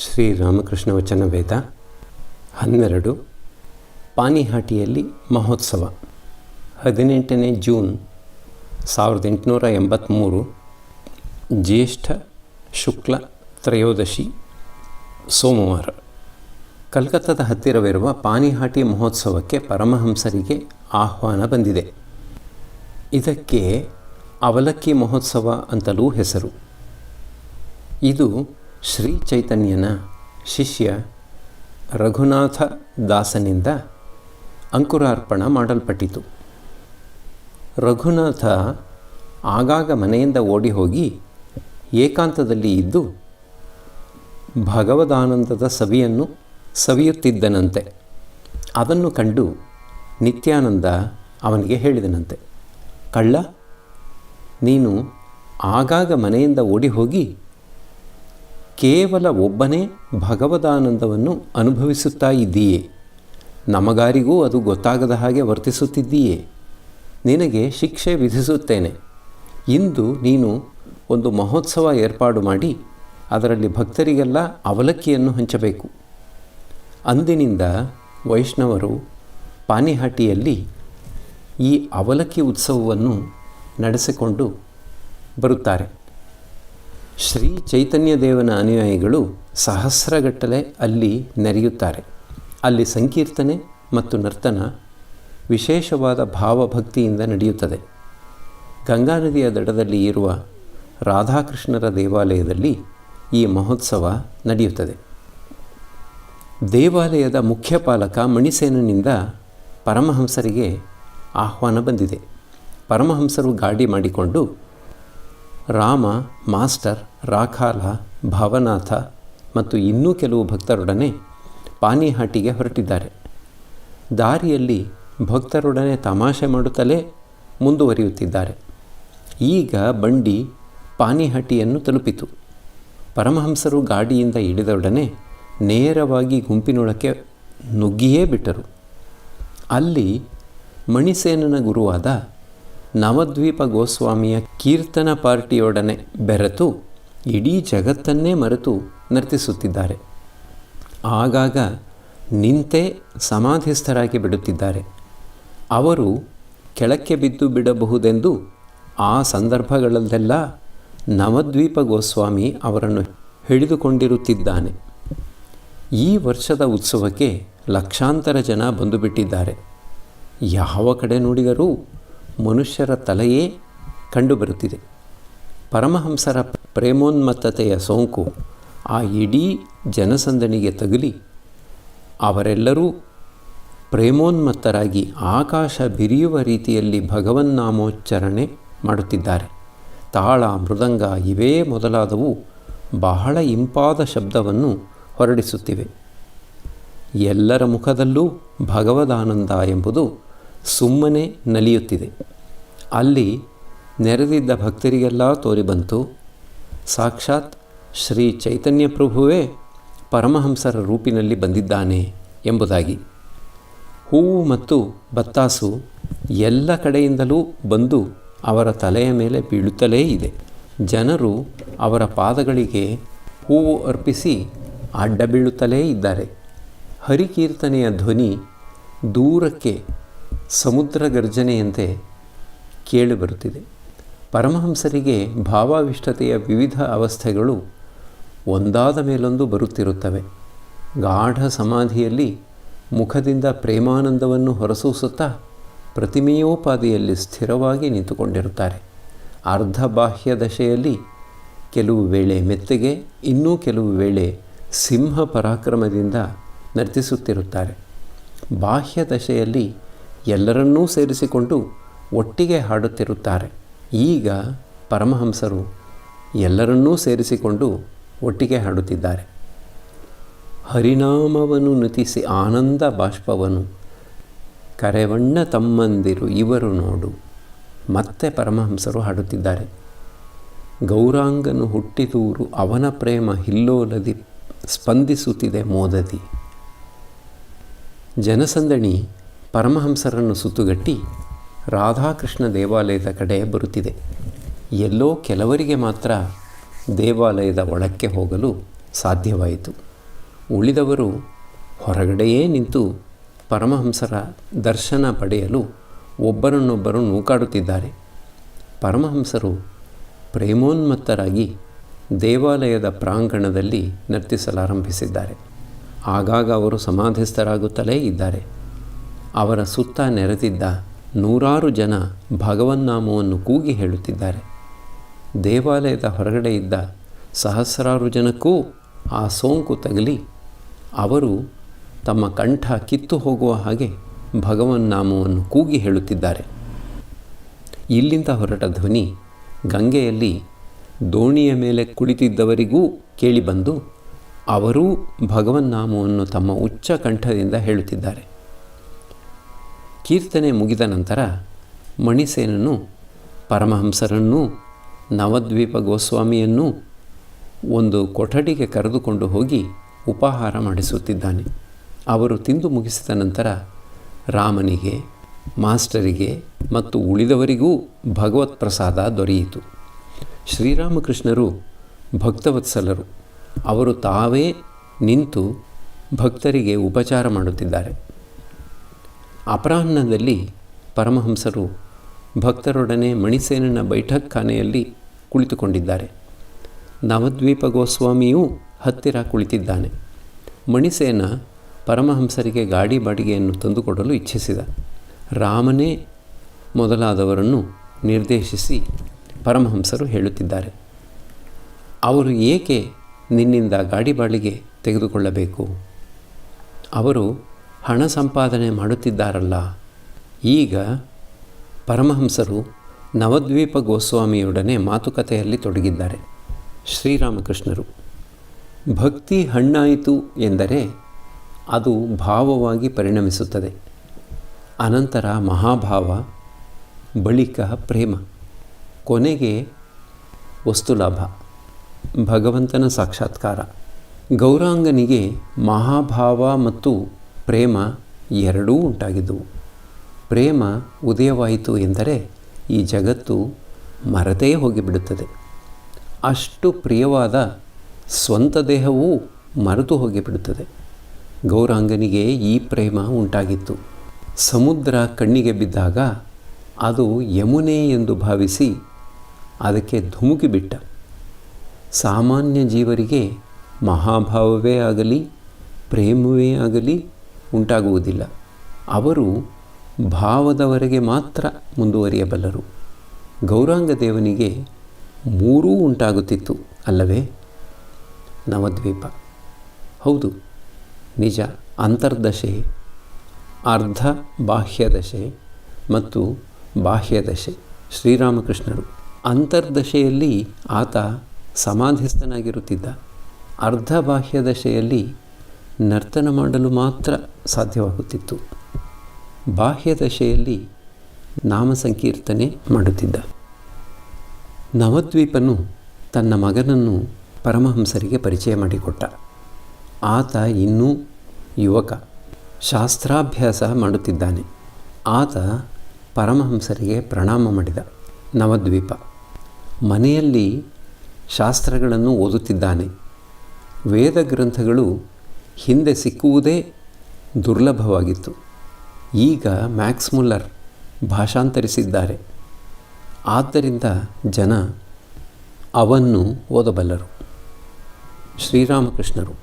ಶ್ರೀರಾಮಕೃಷ್ಣ ವಚನ ವೇದ 12 ಪಾನಿಹಾಟಿಯಲ್ಲಿ ಮಹೋತ್ಸವ 18ನೇ ಜೂನ್ 1883 ಜ್ಯೇಷ್ಠ ಶುಕ್ಲ ತ್ರಯೋದಶಿ ಸೋಮವಾರ. ಕಲ್ಕತ್ತಾದ ಹತ್ತಿರವಿರುವ ಪಾನಿಹಾಟಿ ಮಹೋತ್ಸವಕ್ಕೆ ಪರಮಹಂಸರಿಗೆ ಆಹ್ವಾನ ಬಂದಿದೆ. ಇದಕ್ಕೆ ಅವಲಕ್ಕಿ ಮಹೋತ್ಸವ ಅಂತಲೂ ಹೆಸರು. ಇದು ಶ್ರೀ ಚೈತನ್ಯನ ಶಿಷ್ಯ ರಘುನಾಥ ದಾಸನಿಂದ ಅಂಕುರಾರ್ಪಣ ಮಾಡಲ್ಪಟ್ಟಿತು. ರಘುನಾಥ ಆಗಾಗ ಮನೆಯಿಂದ ಓಡಿ ಹೋಗಿ ಏಕಾಂತದಲ್ಲಿ ಇದ್ದು ಭಗವದಾನಂದದ ಸವಿಯನ್ನು ಸವಿಯುತ್ತಿದ್ದನಂತೆ. ಅದನ್ನು ಕಂಡು ನಿತ್ಯಾನಂದ ಅವನಿಗೆ ಹೇಳಿದನಂತೆ, ಕಳ್ಳ, ನೀನು ಆಗಾಗ ಮನೆಯಿಂದ ಓಡಿ ಹೋಗಿ ಕೇವಲ ಒಬ್ಬನೇ ಭಗವದಾನಂದವನ್ನು ಅನುಭವಿಸುತ್ತಾ ಇದ್ದೀಯೇ, ನಮಗಾರಿಗೂ ಅದು ಗೊತ್ತಾಗದ ಹಾಗೆ ವರ್ತಿಸುತ್ತಿದ್ದೀಯೇ. ನಿನಗೆ ಶಿಕ್ಷೆ ವಿಧಿಸುತ್ತೇನೆ. ಇಂದು ನೀನು ಒಂದು ಮಹೋತ್ಸವ ಏರ್ಪಾಡು ಮಾಡಿ ಅದರಲ್ಲಿ ಭಕ್ತರಿಗೆಲ್ಲ ಅವಲಕ್ಕಿಯನ್ನು ಹಂಚಬೇಕು. ಅಂದಿನಿಂದ ವೈಷ್ಣವರು ಪಾನಿಹಾಟಿಯಲ್ಲಿ ಈ ಅವಲಕ್ಕಿ ಉತ್ಸವವನ್ನು ನಡೆಸಿಕೊಂಡು ಬರುತ್ತಾರೆ. ಶ್ರೀ ಚೈತನ್ಯ ದೇವನ ಅನುಯಾಯಿಗಳು ಸಹಸ್ರಗಟ್ಟಲೆ ಅಲ್ಲಿ ನೆರೆಯುತ್ತಾರೆ. ಅಲ್ಲಿ ಸಂಕೀರ್ತನೆ ಮತ್ತು ನರ್ತನ ವಿಶೇಷವಾದ ಭಾವಭಕ್ತಿಯಿಂದ ನಡೆಯುತ್ತದೆ. ಗಂಗಾ ನದಿಯ ದಡದಲ್ಲಿ ಇರುವ ರಾಧಾಕೃಷ್ಣರ ದೇವಾಲಯದಲ್ಲಿ ಈ ಮಹೋತ್ಸವ ನಡೆಯುತ್ತದೆ. ದೇವಾಲಯದ ಮುಖ್ಯ ಪಾಲಕ ಮಣಿಸೇನನಿಂದ ಪರಮಹಂಸರಿಗೆ ಆಹ್ವಾನ ಬಂದಿದೆ. ಪರಮಹಂಸರು ಗಾಡಿ ಮಾಡಿಕೊಂಡು ರಾಮ, ಮಾಸ್ಟರ್, ರಾಖಾಲ, ಭಾವನಾಥ ಮತ್ತು ಇನ್ನೂ ಕೆಲವು ಭಕ್ತರೊಡನೆ ಪಾನಿಹಾಟಿಗೆ ಹೊರಟಿದ್ದಾರೆ. ದಾರಿಯಲ್ಲಿ ಭಕ್ತರೊಡನೆ ತಮಾಷೆ ಮಾಡುತ್ತಲೇ ಮುಂದುವರಿಯುತ್ತಿದ್ದಾರೆ. ಈಗ ಬಂಡಿ ಪಾನಿಹಾಟಿಯನ್ನು ತಲುಪಿತು. ಪರಮಹಂಸರು ಗಾಡಿಯಿಂದ ಇಳಿದೊಡನೆ ನೇರವಾಗಿ ಗುಂಪಿನೊಳಕ್ಕೆ ನುಗ್ಗಿಯೇ ಬಿಟ್ಟರು. ಅಲ್ಲಿ ಮಣಿಸೇನನ ಗುರುವಾದ ನವದ್ವೀಪ ಗೋಸ್ವಾಮಿಯ ಕೀರ್ತನ ಪಾರ್ಟಿಯೊಡನೆ ಬೆರೆತು ಇಡೀ ಜಗತ್ತನ್ನೇ ಮರೆತು ನರ್ತಿಸುತ್ತಿದ್ದಾರೆ. ಆಗಾಗ ನಿಂತೇ ಸಮಾಧಿಸ್ಥರಾಗಿ ಬಿಡುತ್ತಿದ್ದಾರೆ. ಅವರು ಕೆಳಕ್ಕೆ ಬಿದ್ದು ಬಿಡಬಹುದೆಂದು ಆ ಸಂದರ್ಭಗಳಲ್ಲೆಲ್ಲ ನವದ್ವೀಪ ಗೋಸ್ವಾಮಿ ಅವರನ್ನು ಹಿಡಿದುಕೊಂಡಿರುತ್ತಿದ್ದಾನೆ. ಈ ವರ್ಷದ ಉತ್ಸವಕ್ಕೆ ಲಕ್ಷಾಂತರ ಜನ ಬಂದು ಬಿಟ್ಟಿದ್ದಾರೆ. ಯಾವ ಕಡೆ ನೋಡಿದರೂ ಮನುಷ್ಯರ ತಲೆಯೇ ಕಂಡುಬರುತ್ತಿದೆ. ಪರಮಹಂಸರ ಪ್ರೇಮೋನ್ಮತ್ತತೆಯ ಸೋಂಕು ಆ ಇಡೀ ಜನಸಂದಣಿಗೆ ತಗುಲಿ ಅವರೆಲ್ಲರೂ ಪ್ರೇಮೋನ್ಮತ್ತರಾಗಿ ಆಕಾಶ ಬಿರಿಯುವ ರೀತಿಯಲ್ಲಿ ಭಗವನ್ನಾಮೋಚ್ಚರಣೆ ಮಾಡುತ್ತಿದ್ದಾರೆ. ತಾಳ, ಮೃದಂಗ ಇವೇ ಮೊದಲಾದವು ಬಹಳ ಇಂಪಾದ ಶಬ್ದವನ್ನು ಹೊರಡಿಸುತ್ತಿವೆ. ಎಲ್ಲರ ಮುಖದಲ್ಲೂ ಭಗವದಾನಂದ ಎಂಬುದು ಸುಮ್ಮನೆ ನಲಿಯುತ್ತಿದೆ. ಅಲ್ಲಿ ನೆರೆದಿದ್ದ ಭಕ್ತರಿಗೆಲ್ಲ ತೋರಿಬಂತು, ಸಾಕ್ಷಾತ್ ಶ್ರೀ ಚೈತನ್ಯ ಪ್ರಭುವೇ ಪರಮಹಂಸರ ರೂಪಿನಲ್ಲಿ ಬಂದಿದ್ದಾನೆ ಎಂಬುದಾಗಿ. ಹೂವು ಮತ್ತು ಬತ್ತಾಸು ಎಲ್ಲ ಕಡೆಯಿಂದಲೂ ಬಂದು ಅವರ ತಲೆಯ ಮೇಲೆ ಬೀಳುತ್ತಲೇ ಇದೆ. ಜನರು ಅವರ ಪಾದಗಳಿಗೆ ಹೂವು ಅರ್ಪಿಸಿ ಅಡ್ಡ ಬೀಳುತ್ತಲೇ ಇದ್ದಾರೆ. ಹರಿಕೀರ್ತನೆಯ ಧ್ವನಿ ದೂರಕ್ಕೆ ಸಮುದ್ರ ಗರ್ಜನೆಯಂತೆ ಕೇಳಿಬರುತ್ತಿದೆ. ಪರಮಹಂಸರಿಗೆ ಭಾವಾವಿಷ್ಟತೆಯ ವಿವಿಧ ಅವಸ್ಥೆಗಳು ಒಂದಾದ ಮೇಲೊಂದು ಬರುತ್ತಿರುತ್ತವೆ. ಗಾಢ ಸಮಾಧಿಯಲ್ಲಿ ಮುಖದಿಂದ ಪ್ರೇಮಾನಂದವನ್ನು ಹೊರಸೂಸುತ್ತಾ ಪ್ರತಿಮೆಯೋಪಾದಿಯಲ್ಲಿ ಸ್ಥಿರವಾಗಿ ನಿಂತುಕೊಂಡಿರುತ್ತಾರೆ. ಅರ್ಧ ಬಾಹ್ಯ ದಶೆಯಲ್ಲಿ ಕೆಲವು ವೇಳೆ ಮೆತ್ತಗೆ, ಇನ್ನೂ ಕೆಲವು ವೇಳೆ ಸಿಂಹ ಪರಾಕ್ರಮದಿಂದ ನರ್ತಿಸುತ್ತಿರುತ್ತಾರೆ. ಬಾಹ್ಯ ದಶೆಯಲ್ಲಿ ಎಲ್ಲರನ್ನೂ ಸೇರಿಸಿಕೊಂಡು ಒಟ್ಟಿಗೆ ಹಾಡುತ್ತಿರುತ್ತಾರೆ. ಈಗ ಪರಮಹಂಸರು ಎಲ್ಲರನ್ನೂ ಸೇರಿಸಿಕೊಂಡು ಒಟ್ಟಿಗೆ ಹಾಡುತ್ತಿದ್ದಾರೆ. ಹರಿನಾಮವನ್ನು ನುತಿಸಿ ಆನಂದ ಬಾಷ್ಪವನು ಕರೆವಣ್ಣ ತಮ್ಮಂದಿರು ಇವರು ನೋಡು. ಮತ್ತೆ ಪರಮಹಂಸರು ಹಾಡುತ್ತಿದ್ದಾರೆ. ಗೌರಾಂಗನು ಹುಟ್ಟಿದೂರು ಅವನ ಪ್ರೇಮ ಹಿಲ್ಲೋಲದಿ ಸ್ಪಂದಿಸುತ್ತಿದೆ ಮೋದದಿ. ಜನಸಂದಣಿ ಪರಮಹಂಸರನ್ನು ಸುತ್ತುಗಟ್ಟಿ ರಾಧಾಕೃಷ್ಣ ದೇವಾಲಯದ ಕಡೆ ಬರುತ್ತಿದೆ. ಎಲ್ಲೋ ಕೆಲವರಿಗೆ ಮಾತ್ರ ದೇವಾಲಯದ ಒಳಕ್ಕೆ ಹೋಗಲು ಸಾಧ್ಯವಾಯಿತು. ಉಳಿದವರು ಹೊರಗಡೆಯೇ ನಿಂತು ಪರಮಹಂಸರ ದರ್ಶನ ಪಡೆಯಲು ಒಬ್ಬರನ್ನೊಬ್ಬರು ನೂಕಾಡುತ್ತಿದ್ದಾರೆ. ಪರಮಹಂಸರು ಪ್ರೇಮೋನ್ಮತ್ತರಾಗಿ ದೇವಾಲಯದ ಪ್ರಾಂಗಣದಲ್ಲಿ ನರ್ತಿಸಲಾರಂಭಿಸಿದ್ದಾರೆ. ಆಗಾಗ ಅವರು ಸಮಾಧಿಸ್ಥರಾಗುತ್ತಲೇ ಇದ್ದಾರೆ. ಅವರ ಸುತ್ತ ನೆರೆದಿದ್ದ ನೂರಾರು ಜನ ಭಗವನ್ನಾಮವನ್ನು ಕೂಗಿ ಹೇಳುತ್ತಿದ್ದಾರೆ. ದೇವಾಲಯದ ಹೊರಗಡೆ ಇದ್ದ ಸಹಸ್ರಾರು ಜನಕ್ಕೂ ಆ ಸೋಂಕು ತಗಲಿ ಅವರು ತಮ್ಮ ಕಂಠ ಕಿತ್ತು ಹೋಗುವ ಹಾಗೆ ಭಗವನ್ನಾಮವನ್ನು ಕೂಗಿ ಹೇಳುತ್ತಿದ್ದಾರೆ. ಇಲ್ಲಿಂದ ಹೊರಟ ಧ್ವನಿ ಗಂಗೆಯಲ್ಲಿ ದೋಣಿಯ ಮೇಲೆ ಕುಳಿತಿದ್ದವರಿಗೂ ಕೇಳಿಬಂದು ಅವರೂ ಭಗವನ್ನಾಮವನ್ನು ತಮ್ಮ ಉಚ್ಚ ಕಂಠದಿಂದ ಹೇಳುತ್ತಿದ್ದಾರೆ. ಕೀರ್ತನೆ ಮುಗಿದ ನಂತರ ಮಣಿಸೇನನು ಪರಮಹಂಸರನ್ನೂ ನವದ್ವೀಪ ಗೋಸ್ವಾಮಿಯನ್ನೂ ಒಂದು ಕೊಠಡಿಗೆ ಕರೆದುಕೊಂಡು ಹೋಗಿ ಉಪಹಾರ ಮಾಡಿಸುತ್ತಿದ್ದಾನೆ. ಅವರು ತಿಂದು ಮುಗಿಸಿದ ನಂತರ ರಾಮನಿಗೆ, ಮಾಸ್ಟರಿಗೆ ಮತ್ತು ಉಳಿದವರಿಗೂ ಭಗವತ್ ಪ್ರಸಾದ ದೊರೆಯಿತು. ಶ್ರೀರಾಮಕೃಷ್ಣರು ಭಕ್ತವತ್ಸಲರು. ಅವರು ತಾವೇ ನಿಂತು ಭಕ್ತರಿಗೆ ಉಪಚಾರ ಮಾಡುತ್ತಿದ್ದಾರೆ. ಅಪರಾಹ್ನದಲ್ಲಿ ಪರಮಹಂಸರು ಭಕ್ತರೊಡನೆ ಮಣಿಸೇನನ ಬೈಠಕ್ಖಾನೆಯಲ್ಲಿ ಕುಳಿತುಕೊಂಡಿದ್ದಾರೆ. ನವದ್ವೀಪ ಗೋಸ್ವಾಮಿಯೂ ಹತ್ತಿರ ಕುಳಿತಿದ್ದಾನೆ. ಮಣಿಸೇನ ಪರಮಹಂಸರಿಗೆ ಗಾಡಿ ಬಾಡಿಗೆಯನ್ನು ತಂದುಕೊಡಲು ಇಚ್ಛಿಸಿದ. ರಾಮನೇ ಮೊದಲಾದವರನ್ನು ನಿರ್ದೇಶಿಸಿ ಪರಮಹಂಸರು ಹೇಳುತ್ತಿದ್ದಾರೆ, ಅವರು ಏಕೆ ನಿನ್ನಿಂದ ಗಾಡಿ ಬಾಡಿಗೆ ತೆಗೆದುಕೊಳ್ಳಬೇಕು? ಅವರು ಹಣ ಸಂಪಾದನೆ ಮಾಡುತ್ತಿದ್ದಾರಲ್ಲ. ಈಗ ಪರಮಹಂಸರು ನವದ್ವೀಪ ಗೋಸ್ವಾಮಿಯೊಡನೆ ಮಾತುಕತೆಯಲ್ಲಿ ತೊಡಗಿದ್ದಾರೆ. ಶ್ರೀರಾಮಕೃಷ್ಣರು, ಭಕ್ತಿ ಹಣ್ಣಾಯಿತು ಎಂದರೆ ಅದು ಭಾವವಾಗಿ ಪರಿಣಮಿಸುತ್ತದೆ. ಅನಂತರ ಮಹಾಭಾವ, ಬಳಿಕ ಪ್ರೇಮ, ಕೊನೆಗೆ ವಸ್ತುಲಾಭ, ಭಗವಂತನ ಸಾಕ್ಷಾತ್ಕಾರ. ಗೌರಾಂಗನಿಗೆ ಮಹಾಭಾವ ಮತ್ತು ಪ್ರೇಮ ಎರಡೂ ಉಂಟಾಗಿದ್ದವು. ಪ್ರೇಮ ಉದಯವಾಯಿತು ಎಂದರೆ ಈ ಜಗತ್ತು ಮರೆತೇ ಹೋಗಿಬಿಡುತ್ತದೆ. ಅಷ್ಟು ಪ್ರಿಯವಾದ ಸ್ವಂತ ದೇಹವೂ ಮರೆತು ಹೋಗಿಬಿಡುತ್ತದೆ. ಗೌರಾಂಗನಿಗೆ ಈ ಪ್ರೇಮ ಉಂಟಾಗಿತ್ತು. ಸಮುದ್ರ ಕಣ್ಣಿಗೆ ಬಿದ್ದಾಗ ಅದು ಯಮುನೆ ಎಂದು ಭಾವಿಸಿ ಅದಕ್ಕೆ ಧುಮುಕಿಬಿಟ್ಟ. ಸಾಮಾನ್ಯ ಜೀವರಿಗೆ ಮಹಾಭಾವವೇ ಆಗಲಿ ಪ್ರೇಮವೇ ಆಗಲಿ ಉಂಟಾಗುವುದಿಲ್ಲ. ಅವರು ಭಾವದವರೆಗೆ ಮಾತ್ರ ಮುಂದುವರಿಯಬಲ್ಲರು. ಗೌರಾಂಗ ದೇವನಿಗೆ ಮೂರೂ ಉಂಟಾಗುತ್ತಿತ್ತು ಅಲ್ಲವೇ? ನವದ್ವೀಪ, ಹೌದು ನಿಜ. ಅಂತರ್ದಶೆ, ಅರ್ಧ ಬಾಹ್ಯದಶೆ ಮತ್ತು ಬಾಹ್ಯದಶೆ. ಶ್ರೀರಾಮಕೃಷ್ಣರು ಅಂತರ್ದಶೆಯಲ್ಲಿ ಆತ ಸಮಾಧಿಸ್ಥನಾಗಿರುತ್ತಿದ್ದ. ಅರ್ಧ ಬಾಹ್ಯದಶೆಯಲ್ಲಿ ನರ್ತನ ಮಾಡಲು ಮಾತ್ರ ಸಾಧ್ಯವಾಗುತ್ತಿತ್ತು. ಬಾಹ್ಯದಶೆಯಲ್ಲಿ ನಾಮ ಸಂಕೀರ್ತನೆ ಮಾಡುತ್ತಿದ್ದ. ನವದ್ವೀಪನು ತನ್ನ ಮಗನನ್ನು ಪರಮಹಂಸರಿಗೆ ಪರಿಚಯ ಮಾಡಿಕೊಟ್ಟ. ಆತ ಇನ್ನೂ ಯುವಕ, ಶಾಸ್ತ್ರಾಭ್ಯಾಸ ಮಾಡುತ್ತಿದ್ದಾನೆ. ಆತ ಪರಮಹಂಸರಿಗೆ ಪ್ರಣಾಮ ಮಾಡಿದ. ನವದ್ವೀಪ ಮನೆಯಲ್ಲಿ ಶಾಸ್ತ್ರಗಳನ್ನು ಓದುತ್ತಿದ್ದಾನೆ. ವೇದ ಗ್ರಂಥಗಳು ಹಿಂದೆ ಸಿಕ್ಕುವುದೇ ದುರ್ಲಭವಾಗಿತ್ತು. ಈಗ ಮ್ಯಾಕ್ಸ್ ಮುಲ್ಲರ್ ಭಾಷಾಂತರಿಸಿದ್ದಾರೆ. ಆದ್ದರಿಂದ ಜನ ಅವನ್ನು ಓದಬಲ್ಲರು. ಶ್ರೀರಾಮಕೃಷ್ಣರು,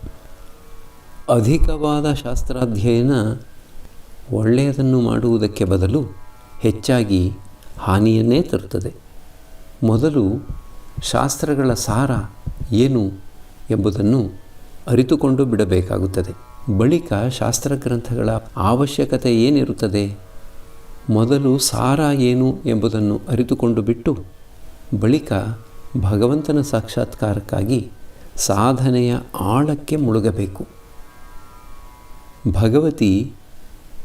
ಅಧಿಕವಾದ ಶಾಸ್ತ್ರಾಧ್ಯಯನ ಒಳ್ಳೆಯದನ್ನು ಮಾಡುವುದಕ್ಕೆ ಬದಲು ಹೆಚ್ಚಾಗಿ ಹಾನಿಯನ್ನೇ ತರುತ್ತದೆ. ಮೊದಲು ಶಾಸ್ತ್ರಗಳ ಸಾರ ಏನು ಎಂಬುದನ್ನು ಅರಿತುಕೊಂಡು ಬಿಡಬೇಕಾಗುತ್ತದೆ. ಬಳಿಕ ಶಾಸ್ತ್ರಗ್ರಂಥಗಳ ಅವಶ್ಯಕತೆ ಏನಿರುತ್ತದೆ? ಮೊದಲು ಸಾರ ಏನು ಎಂಬುದನ್ನು ಅರಿತುಕೊಂಡು ಬಿಟ್ಟು ಬಳಿಕ ಭಗವಂತನ ಸಾಕ್ಷಾತ್ಕಾರಕ್ಕಾಗಿ ಸಾಧನೆಯ ಆಳಕ್ಕೆ ಮುಳುಗಬೇಕು. ಭಗವತಿ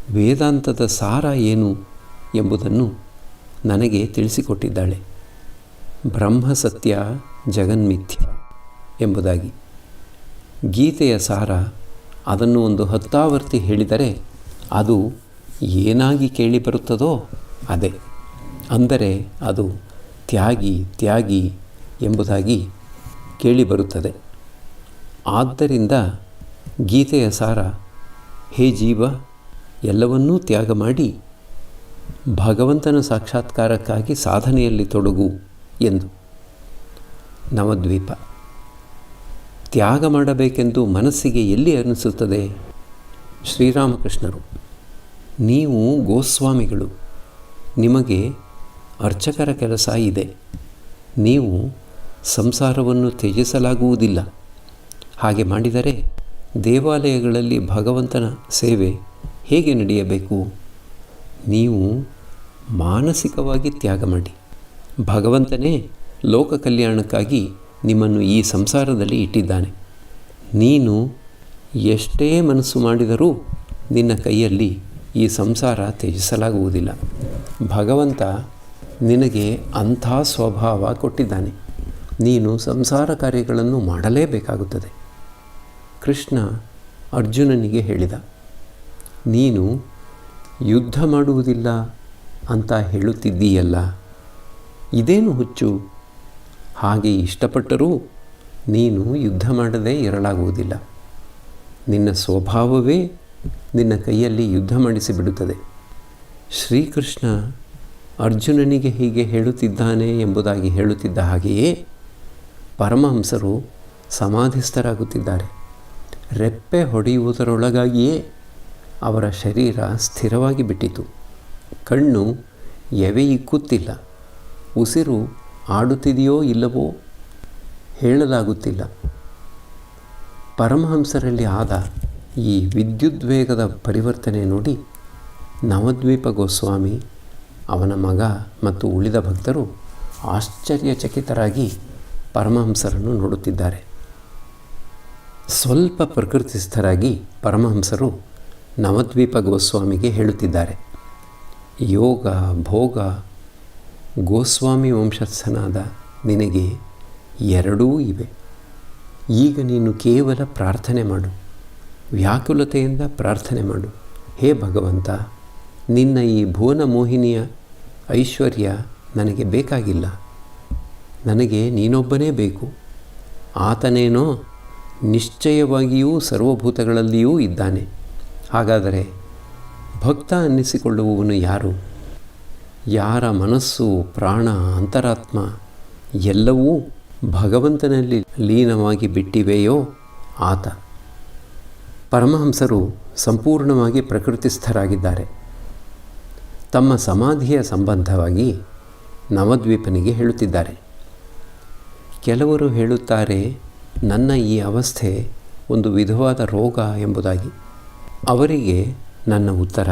ವೇದಾಂತದ ಸಾರ ಏನು ಎಂಬುದನ್ನು ನನಗೆ ತಿಳಿಸಿಕೊಟ್ಟಿದ್ದಾಳೆ. ಬ್ರಹ್ಮ ಸತ್ಯ ಜಗನ್ಮಿಥ್ಯ ಎಂಬುದಾಗಿ. ಗೀತೆಯ ಸಾರ ಅದನ್ನು ಒಂದು 10 ಆವರ್ತಿ ಹೇಳಿದರೆ ಅದು ಏನಾಗಿ ಕೇಳಿಬರುತ್ತದೋ ಅದೇ. ಅಂದರೆ ಅದು ತ್ಯಾಗಿ ತ್ಯಾಗಿ ಎಂಬುದಾಗಿ ಕೇಳಿಬರುತ್ತದೆ. ಆದ್ದರಿಂದ ಗೀತೆಯ ಸಾರ, ಹೇ ಜೀವ, ಎಲ್ಲವನ್ನೂ ತ್ಯಾಗ ಮಾಡಿ ಭಗವಂತನ ಸಾಕ್ಷಾತ್ಕಾರಕ್ಕಾಗಿ ಸಾಧನೆಯಲ್ಲಿ ತೊಡಗು ಎಂದು. ನವದ್ವೀಪ. ತ್ಯಾಗ ಮಾಡಬೇಕೆಂದು ಮನಸ್ಸಿಗೆ ಎಲ್ಲಿ ಅನಿಸುತ್ತದೆ? ಶ್ರೀರಾಮಕೃಷ್ಣರು. ನೀವು ಗೋಸ್ವಾಮಿಗಳು, ನಿಮಗೆ ಅರ್ಚಕರ ಕೆಲಸ ಇದೆ. ನೀವು ಸಂಸಾರವನ್ನು ತ್ಯಜಿಸಲಾಗುವುದಿಲ್ಲ. ಹಾಗೆ ಮಾಡಿದರೆ ದೇವಾಲಯಗಳಲ್ಲಿ ಭಗವಂತನ ಸೇವೆ ಹೇಗೆ ನಡೆಯಬೇಕು? ನೀವು ಮಾನಸಿಕವಾಗಿ ತ್ಯಾಗ ಮಾಡಿ. ಭಗವಂತನೇ ಲೋಕ ಕಲ್ಯಾಣಕ್ಕಾಗಿ ನಿಮ್ಮನ್ನು ಈ ಸಂಸಾರದಲ್ಲಿ ಇಟ್ಟಿದ್ದಾನೆ. ನೀನು ಎಷ್ಟೇ ಮನಸ್ಸು ಮಾಡಿದರೂ ನಿನ್ನ ಕೈಯಲ್ಲಿ ಈ ಸಂಸಾರ ತ್ಯಜಿಸಲಾಗುವುದಿಲ್ಲ. ಭಗವಂತ ನಿನಗೆ ಅಂಥ ಸ್ವಭಾವ ಕೊಟ್ಟಿದ್ದಾನೆ. ನೀನು ಸಂಸಾರ ಕಾರ್ಯಗಳನ್ನು ಮಾಡಲೇಬೇಕಾಗುತ್ತದೆ. ಕೃಷ್ಣ ಅರ್ಜುನನಿಗೆ ಹೇಳಿದ, ನೀನು ಯುದ್ಧ ಮಾಡುವುದಿಲ್ಲ ಅಂತ ಹೇಳುತ್ತಿದ್ದೀಯಲ್ಲ, ಇದೇನು ಹುಚ್ಚು? ಹಾಗೆ ಇಷ್ಟಪಟ್ಟರೂ ನೀನು ಯುದ್ಧ ಮಾಡದೇ ಇರಲಾಗುವುದಿಲ್ಲ. ನಿನ್ನ ಸ್ವಭಾವವೇ ನಿನ್ನ ಕೈಯಲ್ಲಿ ಯುದ್ಧ ಮಾಡಿಸಿಬಿಡುತ್ತದೆ. ಶ್ರೀಕೃಷ್ಣ ಅರ್ಜುನನಿಗೆ ಹೀಗೆ ಹೇಳುತ್ತಿದ್ದಾನೆ ಎಂಬುದಾಗಿ ಹೇಳುತ್ತಿದ್ದ ಹಾಗೆಯೇ ಪರಮಹಂಸರು ಸಮಾಧಿಸ್ಥರಾಗುತ್ತಿದ್ದಾರೆ. ರೆಪ್ಪೆ ಹೊಡೆಯುವುದರೊಳಗಾಗಿಯೇ ಅವರ ಶರೀರ ಸ್ಥಿರವಾಗಿ ಬಿಟ್ಟಿತು. ಕಣ್ಣು ಎವೆಯಿಕ್ಕುತ್ತಿಲ್ಲ. ಉಸಿರು ಆಡುತ್ತಿದೆಯೋ ಇಲ್ಲವೋ ಹೇಳಲಾಗುತ್ತಿಲ್ಲ. ಪರಮಹಂಸರಲ್ಲಿ ಆದ ಈ ವಿದ್ಯುದ್ವೇಗದ ಪರಿವರ್ತನೆ ನೋಡಿ ನವದ್ವೀಪ ಗೋಸ್ವಾಮಿ, ಅವನ ಮಗ ಮತ್ತು ಉಳಿದ ಭಕ್ತರು ಆಶ್ಚರ್ಯಚಕಿತರಾಗಿ ಪರಮಹಂಸರನ್ನು ನೋಡುತ್ತಿದ್ದಾರೆ. ಸ್ವಲ್ಪ ಪ್ರಕೃತಿಸ್ಥರಾಗಿ ಪರಮಹಂಸರು ನವದ್ವೀಪ ಗೋಸ್ವಾಮಿಗೆ ಹೇಳುತ್ತಿದ್ದಾರೆ, ಯೋಗ ಭೋಗ ಗೋಸ್ವಾಮಿ ವಂಶಸ್ಥನಾದ ನಿನಗೆ ಎರಡೂ ಇವೆ. ಈಗ ನೀನು ಕೇವಲ ಪ್ರಾರ್ಥನೆ ಮಾಡು, ವ್ಯಾಕುಲತೆಯಿಂದ ಪ್ರಾರ್ಥನೆ ಮಾಡು. ಹೇ ಭಗವಂತ, ನಿನ್ನ ಈ ಭುವನ ಮೋಹಿನಿಯ ಐಶ್ವರ್ಯ ನನಗೆ ಬೇಕಾಗಿಲ್ಲ. ನನಗೆ ನೀನೊಬ್ಬನೇ ಬೇಕು. ಆತನೇನೋ ನಿಶ್ಚಯವಾಗಿಯೂ ಸರ್ವಭೂತಗಳಲ್ಲಿಯೂ ಇದ್ದಾನೆ. ಹಾಗಾದರೆ ಭಕ್ತ ಅನ್ನಿಸಿಕೊಳ್ಳುವವನು ಯಾರು? ಯಾರ ಮನಸ್ಸು, ಪ್ರಾಣ, ಅಂತರಾತ್ಮ ಎಲ್ಲವೂ ಭಗವಂತನಲ್ಲಿ ಲೀನವಾಗಿ ಬಿಟ್ಟಿವೆಯೋ ಆತ. ಪರಮಹಂಸರು ಸಂಪೂರ್ಣವಾಗಿ ಪ್ರಕೃತಿಸ್ಥರಾಗಿದ್ದಾರೆ. ತಮ್ಮ ಸಮಾಧಿಯ ಸಂಬಂಧವಾಗಿ ನವದ್ವೀಪನಿಗೆ ಹೇಳುತ್ತಿದ್ದಾರೆ. ಕೆಲವರು ಹೇಳುತ್ತಾರೆ, ನನ್ನ ಈ ಅವಸ್ಥೆ ಒಂದು ವಿಧವಾದ ರೋಗ ಎಂಬುದಾಗಿ. ಅವರಿಗೆ ನನ್ನ ಉತ್ತರ,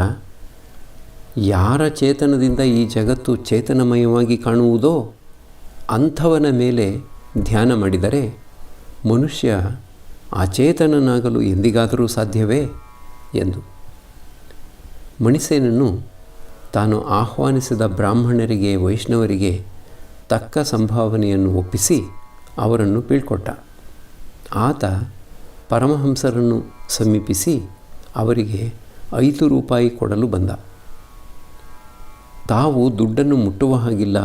ಯಾರ ಚೇತನದಿಂದ ಈ ಜಗತ್ತು ಚೇತನಮಯವಾಗಿ ಕಾಣುವುದೋ ಅಂಥವನ ಮೇಲೆ ಧ್ಯಾನ ಮಾಡಿದರೆ ಮನುಷ್ಯ ಅಚೇತನನಾಗಲು ಎಂದಿಗಾದರೂ ಸಾಧ್ಯವೇ ಎಂದು. ಮಣಿಸೇನನ್ನು ತಾನು ಆಹ್ವಾನಿಸಿದ ಬ್ರಾಹ್ಮಣರಿಗೆ, ವೈಷ್ಣವರಿಗೆ ತಕ್ಕ ಸಂಭಾವನೆಯನ್ನು ಒಪ್ಪಿಸಿ ಅವರನ್ನು ಬೀಳ್ಕೊಟ್ಟ. ಆತ ಪರಮಹಂಸರನ್ನು ಸಮೀಪಿಸಿ ಅವರಿಗೆ 5 ರೂಪಾಯಿ ಕೊಡಲು ಬಂದ. ತಾವು ದುಡ್ಡನ್ನು ಮುಟ್ಟುವ ಹಾಗಿಲ್ಲ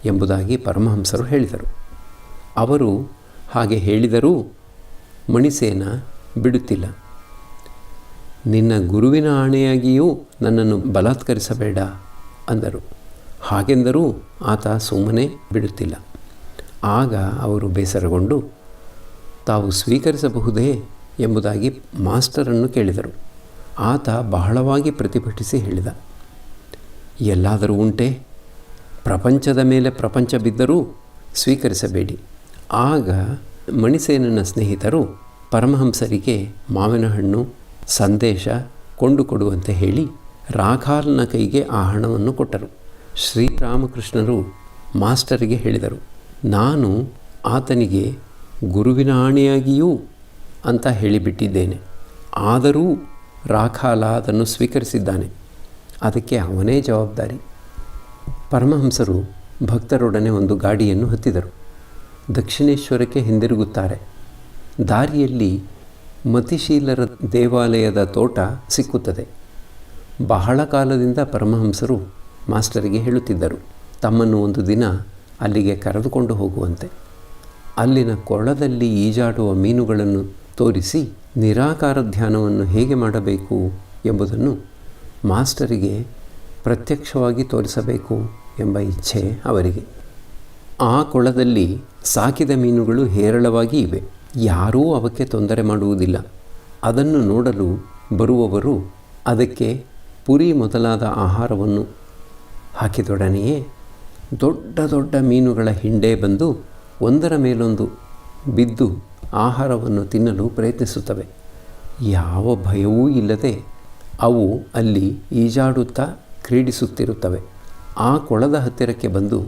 ಎಂಬುದಾಗಿ ಪರಮಹಂಸರು ಹೇಳಿದರು. ಅವರು ಹಾಗೆ ಹೇಳಿದರೂ ಮಣಿಸೇನ ಬಿಡುತ್ತಿಲ್ಲ. ನಿನ್ನ ಗುರುವಿನ ಆಣೆಯಾಗಿಯೂ ನನ್ನನ್ನು ಬಲಾತ್ಕರಿಸಬೇಡ ಅಂದರು. ಹಾಗೆಂದರೂ ಆತ ಸುಮ್ಮನೆ ಬಿಡುತ್ತಿಲ್ಲ. ಆಗ ಅವರು ಬೇಸರಗೊಂಡು ತಾವು ಸ್ವೀಕರಿಸಬಹುದೇ ಎಂಬುದಾಗಿ ಮಾಸ್ಟರನ್ನು ಕೇಳಿದರು. ಆತ ಬಹಳವಾಗಿ ಪ್ರತಿಭಟಿಸಿ ಹೇಳಿದ, ಎಲ್ಲಾದರೂ ಉಂಟೆ? ಪ್ರಪಂಚದ ಮೇಲೆ ಪ್ರಪಂಚ ಬಿದ್ದರೂ ಸ್ವೀಕರಿಸಬೇಡಿ. ಆಗ ಮಣಿಸೇನನ ಸ್ನೇಹಿತರು ಪರಮಹಂಸರಿಗೆ ಮಾವಿನ ಹಣ್ಣು, ಸಂದೇಶ ಕೊಂಡುಕೊಡುವಂತೆ ಹೇಳಿ ರಾಖಾಲ್ನ ಕೈಗೆ ಆ ಹಣವನ್ನು ಕೊಟ್ಟರು. ಶ್ರೀರಾಮಕೃಷ್ಣರು ಮಾಸ್ಟರಿಗೆ ಹೇಳಿದರು, ನಾನು ಆತನಿಗೆ ಗುರುವಿನ ಆಣೆಯಾಗಿಯೂ ಅಂತ ಹೇಳಿಬಿಟ್ಟಿದ್ದೇನೆ. ಆದರೂ ರಾಖಾಲ ಅದನ್ನು ಸ್ವೀಕರಿಸಿದ್ದಾನೆ. ಅದಕ್ಕೆ ಅವನೇ ಜವಾಬ್ದಾರಿ. ಪರಮಹಂಸರು ಭಕ್ತರೊಡನೆ ಒಂದು ಗಾಡಿಯನ್ನು ಹತ್ತಿದರು. ದಕ್ಷಿಣೇಶ್ವರಕ್ಕೆ ಹಿಂದಿರುಗುತ್ತಾರೆ. ದಾರಿಯಲ್ಲಿ ಮತಿಶೀಲರ ದೇವಾಲಯದ ತೋಟ ಸಿಕ್ಕುತ್ತದೆ. ಬಹಳ ಕಾಲದಿಂದ ಪರಮಹಂಸರು ಮಾಸ್ಟರಿಗೆ ಹೇಳುತ್ತಿದ್ದರು, ತಮ್ಮನ್ನು ಒಂದು ದಿನ ಅಲ್ಲಿಗೆ ಕರೆದುಕೊಂಡು ಹೋಗುವಂತೆ. ಅಲ್ಲಿನ ಕೊಳದಲ್ಲಿ ಈಜಾಡುವ ಮೀನುಗಳನ್ನು ತೋರಿಸಿ ನಿರಾಕಾರ ಧ್ಯಾನವನ್ನು ಹೇಗೆ ಮಾಡಬೇಕು ಎಂಬುದನ್ನು ಮಾಸ್ಟರಿಗೆ ಪ್ರತ್ಯಕ್ಷವಾಗಿ ತೋರಿಸಬೇಕು ಎಂಬ ಇಚ್ಛೆ ಅವರಿಗೆ. ಆ ಕೊಳದಲ್ಲಿ ಸಾಕಿದ ಮೀನುಗಳು ಹೇರಳವಾಗಿ ಇವೆ. ಯಾರೂ ಅವಕ್ಕೆ ತೊಂದರೆ ಮಾಡುವುದಿಲ್ಲ. ಅದನ್ನು ನೋಡಲು ಬರುವವರು ಅದಕ್ಕೆ ಪುರಿ ಮೊದಲಾದ ಆಹಾರವನ್ನು ಹಾಕಿದೊಡನೆಯೇ ದೊಡ್ಡ ದೊಡ್ಡ ಮೀನುಗಳ ಹಿಂಡೆ ಬಂದು ಒಂದರ ಮೇಲೊಂದು ಬಿದ್ದು ಆಹಾರವನ್ನು ತಿನ್ನಲು ಪ್ರಯತ್ನಿಸುತ್ತವೆ. ಯಾವ ಭಯವೂ ಇಲ್ಲದೆ ಅವು ಅಲ್ಲಿ ಈಜಾಡುತ್ತಾ ಕ್ರೀಡಿಸುತ್ತಿರುತ್ತವೆ. ಆ ಕೊಳದ ಹತ್ತಿರಕ್ಕೆ ಬಂದು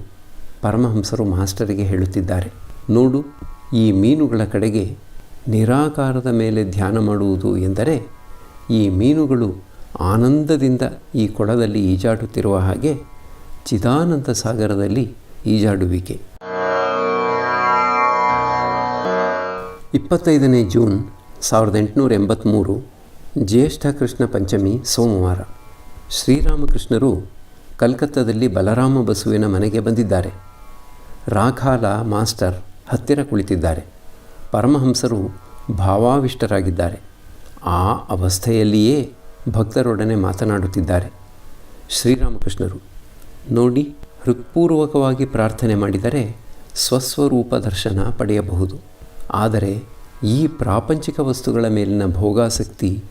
ಪರಮಹಂಸರು ಮಾಸ್ಟರಿಗೆ ಹೇಳುತ್ತಿದ್ದಾರೆ, ನೋಡು, ಈ ಮೀನುಗಳ ಕಡೆಗೆ ನಿರಾಕಾರದ ಮೇಲೆ ಧ್ಯಾನ ಮಾಡುವುದು ಎಂದರೆ ಈ ಮೀನುಗಳು ಆನಂದದಿಂದ ಈ ಕೊಳದಲ್ಲಿ ಈಜಾಡುತ್ತಿರುವ ಹಾಗೆ ಚಿದಾನಂದ ಸಾಗರದಲ್ಲಿ ಈಜಾಡುವಿಕೆ. 25 ಜೂನ್ 1883 ಜ್ಯೇಷ್ಠ ಕೃಷ್ಣ ಪಂಚಮಿ ಸೋಮವಾರ. ಶ್ರೀರಾಮಕೃಷ್ಣರು ಕಲ್ಕತ್ತಾದಲ್ಲಿ ಬಲರಾಮ ಬಸುವಿನ ಮನೆಗೆ ಬಂದಿದ್ದಾರೆ. ರಾಖಾಲ ಮಾಸ್ಟರ್ ಹತ್ತಿರ ಕುಳಿತಿದ್ದಾರೆ. ಪರಮಹಂಸರು ಭಾವಾವಿಷ್ಟರಾಗಿದ್ದಾರೆ. ಆ ಅವಸ್ಥೆಯಲ್ಲಿಯೇ ಭಕ್ತರೊಡನೆ ಮಾತನಾಡುತ್ತಿದ್ದಾರೆ. ಶ್ರೀರಾಮಕೃಷ್ಣರು, ನೋಡಿ, ಹೃತ್ಪೂರ್ವಕವಾಗಿ ಪ್ರಾರ್ಥನೆ ಮಾಡಿದರೆ ಸ್ವಸ್ವರೂಪ ದರ್ಶನ ಪಡೆಯಬಹುದು. ಆದರೆ ಈ ಪ್ರಾಪಂಚಿಕ ವಸ್ತುಗಳ ಮೇಲಿನ ಭೋಗಾಸಕ್ತಿ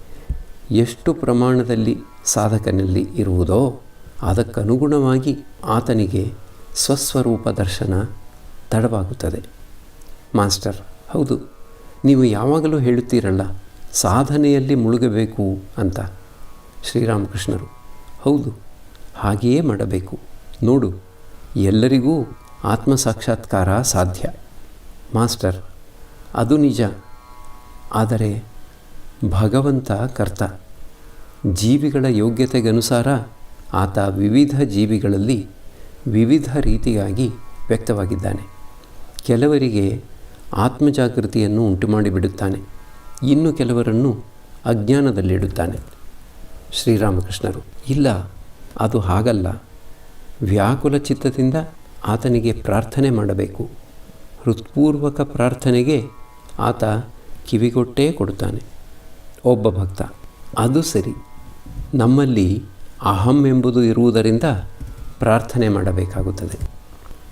ಎಷ್ಟು ಪ್ರಮಾಣದಲ್ಲಿ ಸಾಧಕನಲ್ಲಿ ಇರುವುದೋ ಅದಕ್ಕನುಗುಣವಾಗಿ ಆತನಿಗೆ ಸ್ವಸ್ವರೂಪ ದರ್ಶನ ತಡವಾಗುತ್ತದೆ. ಮಾಸ್ಟರ್, ಹೌದು, ನೀವು ಯಾವಾಗಲೂ ಹೇಳುತ್ತೀರಲ್ಲ, ಸಾಧನೆಯಲ್ಲಿ ಮುಳುಗಬೇಕು ಅಂತ. ಶ್ರೀರಾಮಕೃಷ್ಣರು, ಹೌದು, ಹಾಗೆಯೇ ಮಾಡಬೇಕು. ನೋಡು, ಎಲ್ಲರಿಗೂ ಆತ್ಮ ಸಾಕ್ಷಾತ್ಕಾರ ಸಾಧ್ಯ. ಮಾಸ್ಟರ್, ಅದು ನಿಜ. ಆದರೆ ಭಗವಂತ ಕರ್ತ. ಜೀವಿಗಳ ಯೋಗ್ಯತೆಗನುಸಾರ ಆತ ವಿವಿಧ ಜೀವಿಗಳಲ್ಲಿ ವಿವಿಧ ರೀತಿಯಾಗಿ ವ್ಯಕ್ತವಾಗಿದ್ದಾನೆ. ಕೆಲವರಿಗೆ ಆತ್ಮಜಾಗೃತಿಯನ್ನು ಉಂಟುಮಾಡಿಬಿಡುತ್ತಾನೆ, ಇನ್ನು ಕೆಲವರನ್ನು ಅಜ್ಞಾನದಲ್ಲಿಡುತ್ತಾನೆ. ಶ್ರೀರಾಮಕೃಷ್ಣರು, ಇಲ್ಲ, ಅದು ಹಾಗಲ್ಲ. ವ್ಯಾಕುಲ ಚಿತ್ತದಿಂದ ಆತನಿಗೆ ಪ್ರಾರ್ಥನೆ ಮಾಡಬೇಕು. ಹೃತ್ಪೂರ್ವಕ ಪ್ರಾರ್ಥನೆಗೆ ಆತ ಕಿವಿಗೊಟ್ಟೇ ಕೊಡುತ್ತಾನೆ. ಒಬ್ಬ ಭಕ್ತ, ಅದು ಸರಿ, ನಮ್ಮಲ್ಲಿ ಅಹಂ ಎಂಬುದು ಇರುವುದರಿಂದ ಪ್ರಾರ್ಥನೆ ಮಾಡಬೇಕಾಗುತ್ತದೆ.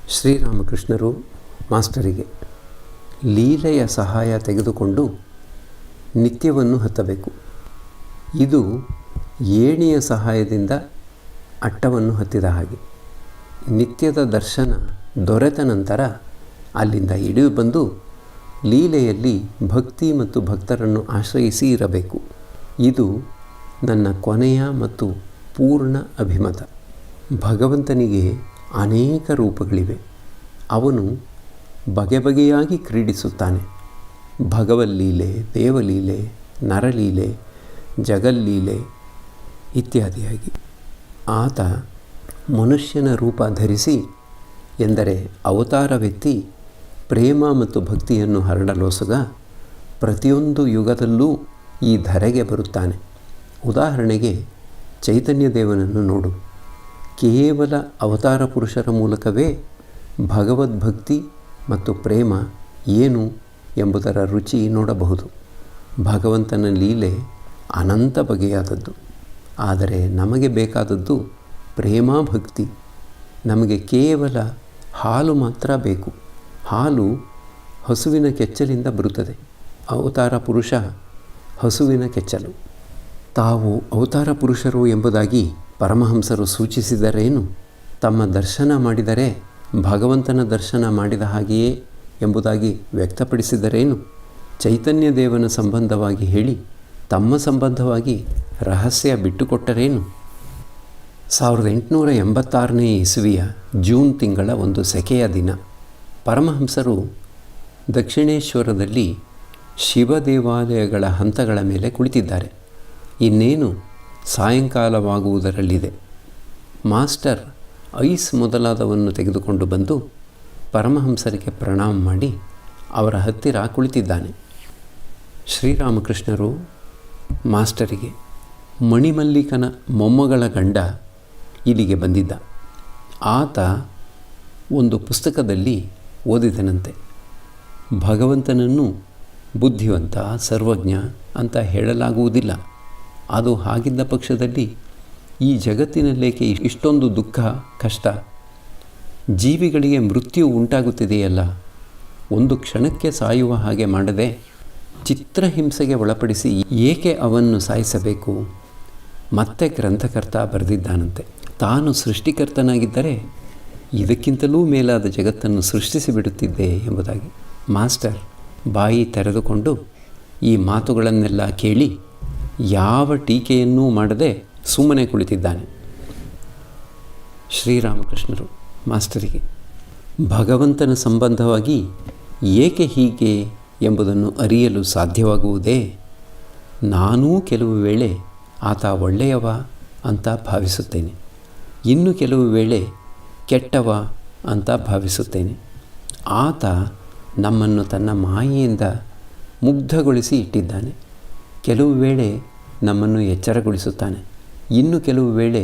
ಶ್ರೀರಾಮಕೃಷ್ಣರು ಮಾಸ್ಟರಿಗೆ, ಲೀಲೆಯ ಸಹಾಯ ತೆಗೆದುಕೊಂಡು ನಿತ್ಯವನ್ನು ಹತ್ತಬೇಕು. ಇದು ಏಣಿಯ ಸಹಾಯದಿಂದ ಅಟ್ಟವನ್ನು ಹತ್ತಿದ ಹಾಗೆ. ನಿತ್ಯದ ದರ್ಶನ ದೊರೆತ ನಂತರ ಅಲ್ಲಿಂದ ಇಳಿದು ಬಂದು ಲೀಲೆಯಲ್ಲಿ ಭಕ್ತಿ ಮತ್ತು ಭಕ್ತರನ್ನು ಆಶ್ರಯಿಸಿ ಇರಬೇಕು. ಇದು ನನ್ನ ಕೊನೆಯ ಮತ್ತು ಪೂರ್ಣ ಅಭಿಮತ. ಭಗವಂತನಿಗೆ ಅನೇಕ ರೂಪಗಳಿವೆ. ಅವನು ಬಗೆ ಬಗೆಯಾಗಿ ಕ್ರೀಡಿಸುತ್ತಾನೆ. ಭಗವಲ್ಲೀಲೆ, ದೇವಲೀಲೆ, ನರಲೀಲೆ, ಜಗಲ್ಲೀಲೆ ಇತ್ಯಾದಿಯಾಗಿ. ಆತ ಮನುಷ್ಯನ ರೂಪ ಧರಿಸಿ, ಎಂದರೆ ಅವತಾರವೆತ್ತಿ ಪ್ರೇಮ ಮತ್ತು ಭಕ್ತಿಯನ್ನು ಹರಡಲೋಸುಗ ಪ್ರತಿಯೊಂದು ಯುಗದಲ್ಲೂ ಈ ಧರೆಗೆ ಬರುತ್ತಾನೆ. ಉದಾಹರಣೆಗೆ ಚೈತನ್ಯ ದೇವನನ್ನು ನೋಡು. ಕೇವಲ ಅವತಾರ ಪುರುಷರ ಮೂಲಕವೇ ಭಗವದ್ಭಕ್ತಿ ಮತ್ತು ಪ್ರೇಮ ಏನು ಎಂಬುದರ ರುಚಿ ನೋಡಬಹುದು. ಭಗವಂತನ ಲೀಲೆ ಅನಂತ ಬಗೆಯಾದದ್ದು. ಆದರೆ ನಮಗೆ ಬೇಕಾದದ್ದು ಪ್ರೇಮ ಭಕ್ತಿ. ನಮಗೆ ಕೇವಲ ಹಾಲು ಮಾತ್ರ ಬೇಕು. ಹಾಲು ಹಸುವಿನ ಕೆಚ್ಚಲಿಂದ ಬರುತ್ತದೆ. ಅವತಾರ ಪುರುಷ ಹಸುವಿನ ಕೆಚ್ಚಲು. ತಾವು ಅವತಾರ ಪುರುಷರು ಎಂಬುದಾಗಿ ಪರಮಹಂಸರು ಸೂಚಿಸಿದರೇನು? ತಮ್ಮ ದರ್ಶನ ಮಾಡಿದರೆ ಭಗವಂತನ ದರ್ಶನ ಮಾಡಿದ ಹಾಗೆಯೇ ಎಂಬುದಾಗಿ ವ್ಯಕ್ತಪಡಿಸಿದರೇನು? ಚೈತನ್ಯ ದೇವನ ಸಂಬಂಧವಾಗಿ ಹೇಳಿ ತಮ್ಮ ಸಂಬಂಧವಾಗಿ ರಹಸ್ಯ ಬಿಟ್ಟುಕೊಟ್ಟರೇನು? 1886 ಇಸವಿಯ ಜೂನ್ ತಿಂಗಳ ಒಂದು ಸೆಕೆಯ ದಿನ ಪರಮಹಂಸರು ದಕ್ಷಿಣೇಶ್ವರದಲ್ಲಿ ಶಿವ ದೇವಾಲಯಗಳ ಹಂತಗಳ ಮೇಲೆ ಕುಳಿತಿದ್ದಾರೆ. ಇನ್ನೇನು ಸಾಯಂಕಾಲವಾಗುವುದರಲ್ಲಿದೆ. ಮಾಸ್ಟರ್ ಐಸ್ ಮೊದಲಾದವನ್ನು ತೆಗೆದುಕೊಂಡು ಬಂದು ಪರಮಹಂಸರಿಗೆ ಪ್ರಣಾಮ ಮಾಡಿ ಅವರ ಹತ್ತಿರ ಕುಳಿತಿದ್ದಾನೆ. ಶ್ರೀರಾಮಕೃಷ್ಣರು ಮಾಸ್ಟರಿಗೆ, ಮಣಿಮಲ್ಲಿಕನ ಮೊಮ್ಮಗಳ ಗಂಡ ಇಲ್ಲಿಗೆ ಬಂದಿದ್ದ. ಆತ ಒಂದು ಪುಸ್ತಕದಲ್ಲಿ ಓದಿದನಂತೆ, ಭಗವಂತನನ್ನು ಬುದ್ಧಿವಂತ, ಸರ್ವಜ್ಞ ಅಂತ ಹೇಳಲಾಗುವುದಿಲ್ಲ. ಅದು ಹಾಗಿದ್ದ ಪಕ್ಷದಲ್ಲಿ ಈ ಜಗತ್ತಿನಲ್ಲೇಕೆ ಇಷ್ಟೊಂದು ದುಃಖ, ಕಷ್ಟ? ಜೀವಿಗಳಿಗೆ ಮೃತ್ಯು ಉಂಟಾಗುತ್ತಿದೆಯಲ್ಲ, ಒಂದು ಕ್ಷಣಕ್ಕೆ ಸಾಯುವ ಹಾಗೆ ಮಾಡದೆ ಚಿತ್ರಹಿಂಸೆಗೆ ಒಳಪಡಿಸಿ ಏಕೆ ಅವನ್ನು ಸಾಯಿಸಬೇಕು? ಮತ್ತೆ ಗ್ರಂಥಕರ್ತ ಬರೆದಿದ್ದಾನಂತೆ, ತಾನು ಸೃಷ್ಟಿಕರ್ತನಾಗಿದ್ದರೆ ಇದಕ್ಕಿಂತಲೂ ಮೇಲಾದ ಜಗತ್ತನ್ನು ಸೃಷ್ಟಿಸಿಬಿಡುತ್ತಿದ್ದೆ ಎಂಬುದಾಗಿ. ಮಾಸ್ಟರ್ ಬಾಯಿ ತೆರೆದುಕೊಂಡು ಈ ಮಾತುಗಳನ್ನೆಲ್ಲ ಕೇಳಿ ಯಾವ ಟೀಕೆಯನ್ನೂ ಮಾಡದೆ ಸುಮ್ಮನೆ ಕುಳಿತಿದ್ದಾನೆ. ಶ್ರೀರಾಮಕೃಷ್ಣರು ಮಾಸ್ಟರಿಗೆ ಭಗವಂತನ ಸಂಬಂಧವಾಗಿ ಏಕೆ ಹೀಗೆ ಎಂಬುದನ್ನು ಅರಿಯಲು ಸಾಧ್ಯವಾಗುವುದೇ? ನಾನೂ ಕೆಲವು ವೇಳೆ ಆತ ಒಳ್ಳೆಯವ ಅಂತ ಭಾವಿಸುತ್ತೇನೆ, ಇನ್ನು ಕೆಲವು ವೇಳೆ ಕೆಟ್ಟವ ಅಂತ ಭಾವಿಸುತ್ತೇನೆ. ಆತ ನಮ್ಮನ್ನು ತನ್ನ ಮಾಯೆಯಿಂದ ಮುಗ್ಧಗೊಳಿಸಿ ಇಟ್ಟಿದ್ದಾನೆ. ಕೆಲವು ವೇಳೆ ನಮ್ಮನ್ನು ಎಚ್ಚರಗೊಳಿಸುತ್ತಾನೆ, ಇನ್ನು ಕೆಲವು ವೇಳೆ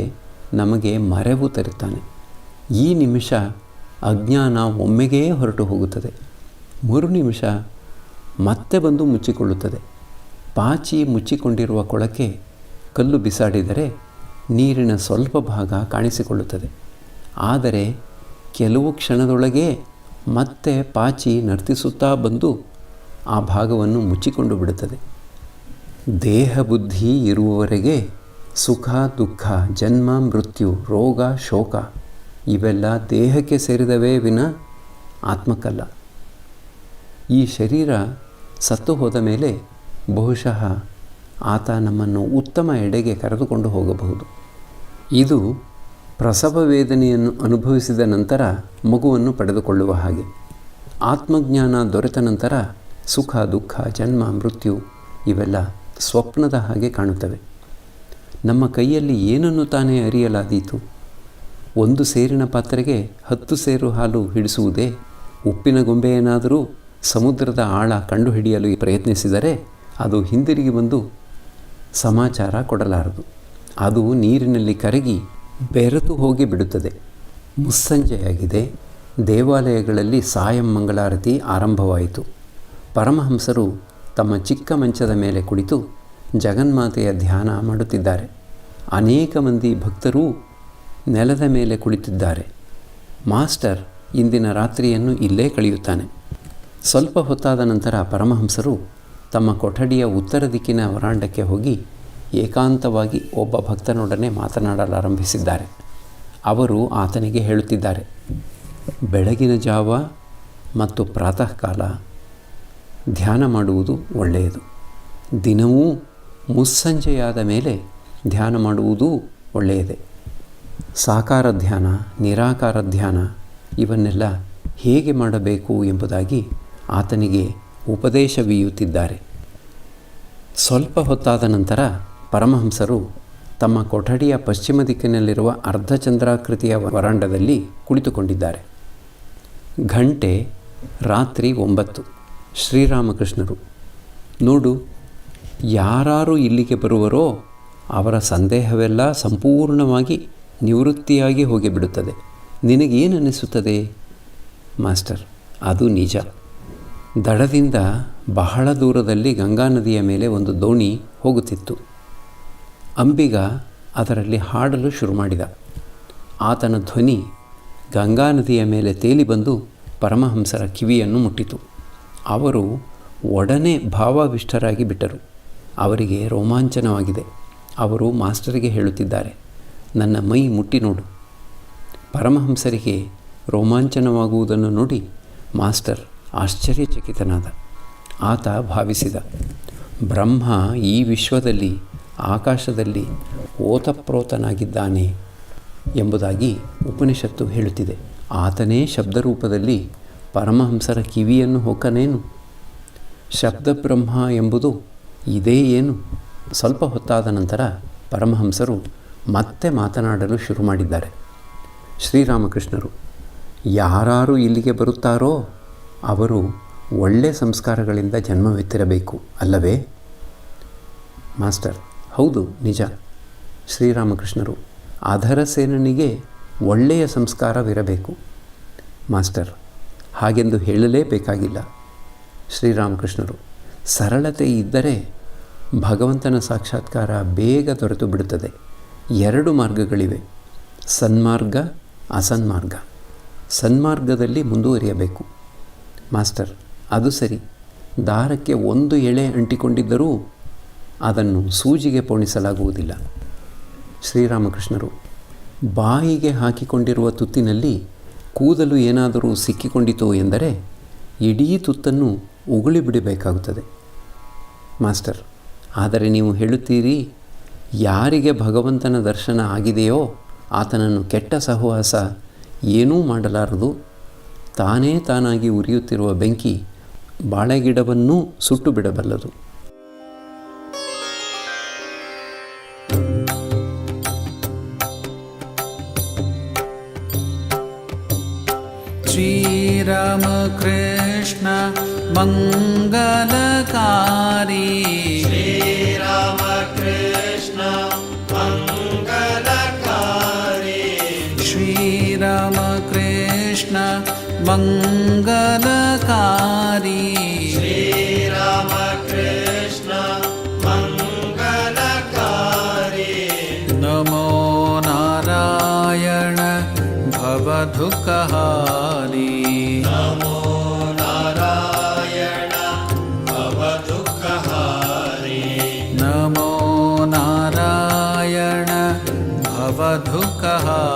ನಮಗೆ ಮರೆವು ತರುತ್ತಾನೆ. ಈ ನಿಮಿಷ ಅಜ್ಞಾನ ಒಮ್ಮೆಗೇ ಹೊರಟು ಹೋಗುತ್ತದೆ, ಮರು ನಿಮಿಷ ಮತ್ತೆ ಬಂದು ಮುಚ್ಚಿಕೊಳ್ಳುತ್ತದೆ. ಪಾಚಿ ಮುಚ್ಚಿಕೊಂಡಿರುವ ಕೊಳಕ್ಕೆ ಕಲ್ಲು ಬಿಸಾಡಿದರೆ ನೀರಿನ ಸ್ವಲ್ಪ ಭಾಗ ಕಾಣಿಸಿಕೊಳ್ಳುತ್ತದೆ. ಆದರೆ ಕೆಲವು ಕ್ಷಣದೊಳಗೆ ಮತ್ತೆ ಪಾಚಿ ನರ್ತಿಸುತ್ತಾ ಬಂದು ಆ ಭಾಗವನ್ನು ಮುಚ್ಚಿಕೊಂಡು ಬಿಡುತ್ತದೆ. ದೇಹ ಬುದ್ಧಿ ಇರುವವರೆಗೆ ಸುಖ ದುಃಖ, ಜನ್ಮ ಮೃತ್ಯು, ರೋಗ ಶೋಕ ಇವೆಲ್ಲ ದೇಹಕ್ಕೆ ಸೇರಿದವೇ ವಿನ ಆತ್ಮಕ್ಕಲ್ಲ. ಈ ಶರೀರ ಸತ್ತು ಹೋದ ಮೇಲೆ ಬಹುಶಃ ಆತ ನಮ್ಮನ್ನು ಉತ್ತಮ ಎಡೆಗೆ ಕರೆದುಕೊಂಡು ಹೋಗಬಹುದು. ಇದು ಪ್ರಸವ ವೇದನೆಯನ್ನು ಅನುಭವಿಸಿದ ನಂತರ ಮಗುವನ್ನು ಪಡೆದುಕೊಳ್ಳುವ ಹಾಗೆ. ಆತ್ಮಜ್ಞಾನ ದೊರೆತ ನಂತರ ಸುಖ ದುಃಖ, ಜನ್ಮ ಮೃತ್ಯು ಇವೆಲ್ಲ ಸ್ವಪ್ನದ ಹಾಗೆ ಕಾಣುತ್ತವೆ. ನಮ್ಮ ಕೈಯಲ್ಲಿ ಏನನ್ನು ತಾನೇ ಅರಿಯಲಾದೀತು? ಒಂದು ಸೇರಿನ ಪಾತ್ರೆಗೆ 10 ಸೇರು ಹಾಲು ಹಿಡಿಸುವುದೇ? ಉಪ್ಪಿನ ಗೊಂಬೆಯೇನಾದರೂ ಸಮುದ್ರದ ಆಳ ಕಂಡುಹಿಡಿಯಲು ಪ್ರಯತ್ನಿಸಿದರೆ ಅದು ಹಿಂದಿರುಗಿ ಬಂದು ಸಮಾಚಾರ ಕೊಡಲಾರದು. ಅದು ನೀರಿನಲ್ಲಿ ಕರಗಿ ಬೆರೆತು ಹೋಗಿ ಬಿಡುತ್ತದೆ. ಮುಸ್ಸಂಜೆಯಾಗಿದೆ. ದೇವಾಲಯಗಳಲ್ಲಿ ಸಾಯಂ ಮಂಗಳಾರತಿ ಆರಂಭವಾಯಿತು. ಪರಮಹಂಸರು ತಮ್ಮ ಚಿಕ್ಕ ಮಂಚದ ಮೇಲೆ ಕುಳಿತು ಜಗನ್ಮಾತೆಯ ಧ್ಯಾನ ಮಾಡುತ್ತಿದ್ದಾರೆ. ಅನೇಕ ಮಂದಿ ಭಕ್ತರೂ ನೆಲದ ಮೇಲೆ ಕುಳಿತಿದ್ದಾರೆ. ಮಾಸ್ಟರ್ ಇಂದಿನ ರಾತ್ರಿಯನ್ನು ಇಲ್ಲೇ ಕಳೆಯುತ್ತಾನೆ. ಸ್ವಲ್ಪ ಹೊತ್ತಾದ ನಂತರ ಪರಮಹಂಸರು ತಮ್ಮ ಕೊಠಡಿಯ ಉತ್ತರ ದಿಕ್ಕಿನ ವರಾಂಡಕ್ಕೆ ಹೋಗಿ ಏಕಾಂತವಾಗಿ ಒಬ್ಬ ಭಕ್ತನೊಡನೆ ಮಾತನಾಡಲಾರಂಭಿಸಿದ್ದಾರೆ. ಅವರು ಆತನಿಗೆ ಹೇಳುತ್ತಿದ್ದಾರೆ, ಬೆಳಗಿನ ಜಾವ ಮತ್ತು ಪ್ರಾತಃ ಕಾಲ ಧ್ಯಾನ ಮಾಡುವುದು ಒಳ್ಳೆಯದು. ದಿನವೂ ಮುಸ್ಸಂಜೆಯಾದ ಮೇಲೆ ಧ್ಯಾನ ಮಾಡುವುದೂ ಒಳ್ಳೆಯದೇ. ಸಾಕಾರ ಧ್ಯಾನ, ನಿರಾಕಾರ ಧ್ಯಾನ ಇವನ್ನೆಲ್ಲ ಹೇಗೆ ಮಾಡಬೇಕು ಎಂಬುದಾಗಿ ಆತನಿಗೆ ಉಪದೇಶವೀಯುತ್ತಿದ್ದಾರೆ. ಸ್ವಲ್ಪ ಹೊತ್ತಾದ ನಂತರ ಪರಮಹಂಸರು ತಮ್ಮ ಕೊಠಡಿಯ ಪಶ್ಚಿಮ ದಿಕ್ಕಿನಲ್ಲಿರುವ ಅರ್ಧಚಂದ್ರಾಕೃತಿಯ ವರಾಂಡದಲ್ಲಿ ಕುಳಿತುಕೊಂಡಿದ್ದಾರೆ. ಗಂಟೆ ರಾತ್ರಿ 9. ಶ್ರೀರಾಮಕೃಷ್ಣರು, ನೋಡು, ಯಾರು ಇಲ್ಲಿಗೆ ಬರುವರೋ ಅವರ ಸಂದೇಹವೆಲ್ಲ ಸಂಪೂರ್ಣವಾಗಿ ನಿವೃತ್ತಿಯಾಗಿ ಹೋಗಿಬಿಡುತ್ತದೆ. ನಿನಗೇನನ್ನಿಸುತ್ತದೆ? ಮಾಸ್ಟರ್, ಅದು ನಿಜ. ದಡದಿಂದ ಬಹಳ ದೂರದಲ್ಲಿ ಗಂಗಾ ನದಿಯ ಮೇಲೆ ಒಂದು ದೋಣಿ ಹೋಗುತ್ತಿತ್ತು. ಅಂಬಿಗ ಅದರಲ್ಲಿ ಹಾಡಲು ಶುರು ಮಾಡಿದ. ಆತನ ಧ್ವನಿ ಗಂಗಾ ನದಿಯ ಮೇಲೆ ತೇಲಿ ಬಂದು ಪರಮಹಂಸರ ಕಿವಿಯನ್ನು ಮುಟ್ಟಿತು. ಅವರು ಒಡನೆ ಭಾವಾವಿಷ್ಟರಾಗಿ ಬಿಟ್ಟರು. ಅವರಿಗೆ ರೋಮಾಂಚನವಾಗಿದೆ. ಅವರು ಮಾಸ್ಟರಿಗೆ ಹೇಳುತ್ತಿದ್ದಾರೆ, ನನ್ನ ಮೈ ಮುಟ್ಟಿ ನೋಡು. ಪರಮಹಂಸರಿಗೆ ರೋಮಾಂಚನವಾಗುವುದನ್ನು ನೋಡಿ ಮಾಸ್ಟರ್ ಆಶ್ಚರ್ಯಚಕಿತನಾದ. ಆತ ಭಾವಿಸಿದ, ಬ್ರಹ್ಮ ಈ ವಿಶ್ವದಲ್ಲಿ ಆಕಾಶದಲ್ಲಿ ಓತಪ್ರೋತನಾಗಿದ್ದಾನೆ ಎಂಬುದಾಗಿ ಉಪನಿಷತ್ತು ಹೇಳುತ್ತಿದೆ. ಆತನೇ ಶಬ್ದರೂಪದಲ್ಲಿ ಪರಮಹಂಸರ ಕಿವಿಯನ್ನು ಹೊಕ್ಕನೇನು? ಶಬ್ದಬ್ರಹ್ಮ ಎಂಬುದು ಇದೇ ಏನು? ಸ್ವಲ್ಪ ಹೊತ್ತಾದ ನಂತರ ಪರಮಹಂಸರು ಮತ್ತೆ ಮಾತನಾಡಲು ಶುರು ಮಾಡಿದ್ದಾರೆ. ಶ್ರೀರಾಮಕೃಷ್ಣರು, ಯಾರು ಇಲ್ಲಿಗೆ ಬರುತ್ತಾರೋ ಅವರು ಒಳ್ಳೆಯ ಸಂಸ್ಕಾರಗಳಿಂದ ಜನ್ಮವೆತ್ತಿರಬೇಕು ಅಲ್ಲವೇ? ಮಾಸ್ಟರ್, ಹೌದು, ನಿಜ. ಶ್ರೀರಾಮಕೃಷ್ಣರು, ಅಧರಸೇನನಿಗೆ ಒಳ್ಳೆಯ ಸಂಸ್ಕಾರವಿರಬೇಕು. ಮಾಸ್ಟರ್, ಹಾಗೆಂದು ಹೇಳಲೇಬೇಕಾಗಿಲ್ಲ. ಶ್ರೀರಾಮಕೃಷ್ಣರು, ಸರಳತೆ ಇದ್ದರೆ ಭಗವಂತನ ಸಾಕ್ಷಾತ್ಕಾರ ಬೇಗ ದೊರೆತು ಬಿಡುತ್ತದೆ. 2 ಮಾರ್ಗಗಳಿವೆ, ಸನ್ಮಾರ್ಗ, ಅಸನ್ಮಾರ್ಗ. ಸನ್ಮಾರ್ಗದಲ್ಲಿ ಮುಂದುವರಿಯಬೇಕು. ಮಾಸ್ಟರ್, ಅದು ಸರಿ, ದಾರಕ್ಕೆ 1 ಎಳೆ ಅಂಟಿಕೊಂಡಿದ್ದರೂ ಅದನ್ನು ಸೂಜಿಗೆ ಪೋಣಿಸಲಾಗುವುದಿಲ್ಲ. ಶ್ರೀರಾಮಕೃಷ್ಣರು, ಬಾಯಿಗೆ ಹಾಕಿಕೊಂಡಿರುವ ತುತ್ತಿನಲ್ಲಿ ಕೂದಲು ಏನಾದರೂ ಸಿಕ್ಕಿಕೊಂಡಿತೋ ಎಂದರೆ ಇಡೀ ತುತ್ತನ್ನು ಉಗುಳಿ ಬಿಡಬೇಕಾಗುತ್ತದೆ. ಮಾಸ್ಟರ್, ಆದರೆ ನೀವು ಹೇಳುತ್ತೀರಿ, ಯಾರಿಗೆ ಭಗವಂತನ ದರ್ಶನ ಆಗಿದೆಯೋ ಆತನನ್ನು ಕೆಟ್ಟ ಸಹವಾಸ ಏನೂ ಮಾಡಲಾರದು. ತಾನೇ ತಾನಾಗಿ ಉರಿಯುತ್ತಿರುವ ಬೆಂಕಿ ಬಾಳೆಗಿಡವನ್ನೂ ಸುಟ್ಟು ಬಿಡಬಲ್ಲದು. ಶ್ರೀರಾಮ ಕೃಷ್ಣ ಮಂಗಲಕಾರಿ, ಶ್ರೀರಾಮ ಕೃಷ್ಣ ಮಂಗಲಕಾರಿ, ಶ್ರೀರಾಮ ಕೃಷ್ಣ ಮಂಗಲಕಾರಿ, ಶ್ರೀರಾಮ ಕೃಷ್ಣ ಮಂಗಲಕಾರಿ. ನಮೋ ನಾರಾಯಣ ಭವದುಃಖಹಾರಿ, ನಮೋ ನಾರಾಯಣ ಭವದುಃಖಹಾರಿ, ನಮೋ ನಾರಾಯಣ ಭವದುಃಖಹಾರಿ.